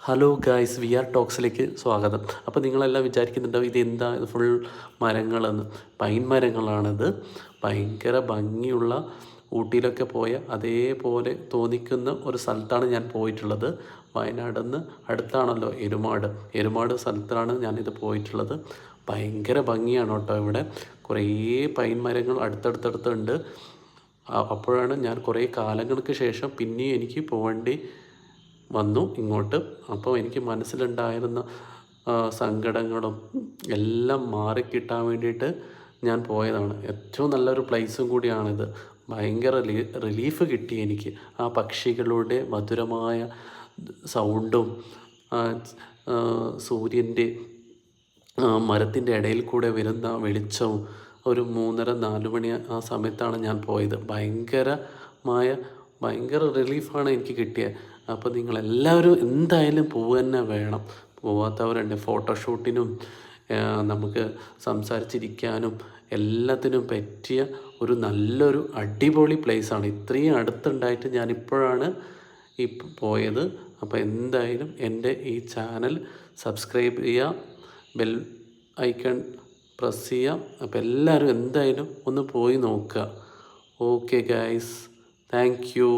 Hello guys, V R ടോക്സിലേക്ക് സ്വാഗതം. അപ്പോൾ നിങ്ങളെല്ലാം വിചാരിക്കുന്നുണ്ടാവും ഇതെന്താ ഇത് ഫുൾ മരങ്ങളെന്ന്. പൈൻ മരങ്ങളാണിത്. ഭയങ്കര ഭംഗിയുള്ള, ഊട്ടിയിലൊക്കെ പോയ അതേപോലെ തോന്നിക്കുന്ന ഒരു സ്ഥലത്താണ് ഞാൻ പോയിട്ടുള്ളത്. വയനാട്ടിൽ നിന്ന് അടുത്താണല്ലോ എരുമാട് സ്ഥലത്താണ് ഞാനിത് പോയിട്ടുള്ളത്. ഭയങ്കര ഭംഗിയാണ് കേട്ടോ. ഇവിടെ കുറേ പൈൻ മരങ്ങൾ അടുത്തടുത്തടുത്തുണ്ട്. അപ്പോഴാണ് ഞാൻ കുറേ കാലങ്ങൾക്ക് ശേഷം പിന്നെയും എനിക്ക് പോകേണ്ടി വന്നു ഇങ്ങോട്ട്. അപ്പോൾ എനിക്ക് മനസ്സിലുണ്ടായിരുന്ന സങ്കടങ്ങളും എല്ലാം മാറിക്കിട്ടാൻ വേണ്ടിയിട്ട് ഞാൻ പോയതാണ്. ഏറ്റവും നല്ലൊരു പ്ലേസും കൂടിയാണിത്. ഭയങ്കര റിലീഫ് കിട്ടി എനിക്ക്. ആ പക്ഷികളുടെ മധുരമായ സൗണ്ടും സൂര്യൻ്റെ മരത്തിൻ്റെ ഇടയിൽ കൂടെ വരുന്ന വെളിച്ചവും, ഒരു 3:30-4 മണി ആ സമയത്താണ് ഞാൻ പോയത്. ഭയങ്കര റിലീഫാണ് എനിക്ക് കിട്ടിയത്. അപ്പോൾ നിങ്ങളെല്ലാവരും എന്തായാലും പോവുക തന്നെ വേണം. പോവാത്തവരുണ്ട്, ഫോട്ടോഷൂട്ടിനും നമുക്ക് സംസാരിച്ചിരിക്കാനും എല്ലാത്തിനും പറ്റിയ ഒരു നല്ലൊരു അടിപൊളി പ്ലേസാണ്. ഇത്രയും അടുത്തുണ്ടായിട്ട് ഞാനിപ്പോഴാണ് പോയത്. അപ്പോൾ എന്തായാലും എൻ്റെ ഈ ചാനൽ സബ്സ്ക്രൈബ് ചെയ്യുക, ബെൽ ഐക്കൺ പ്രസ് ചെയ്യാം. അപ്പോൾ എല്ലാവരും എന്തായാലും ഒന്ന് പോയി നോക്കുക. Okay guys, thank you.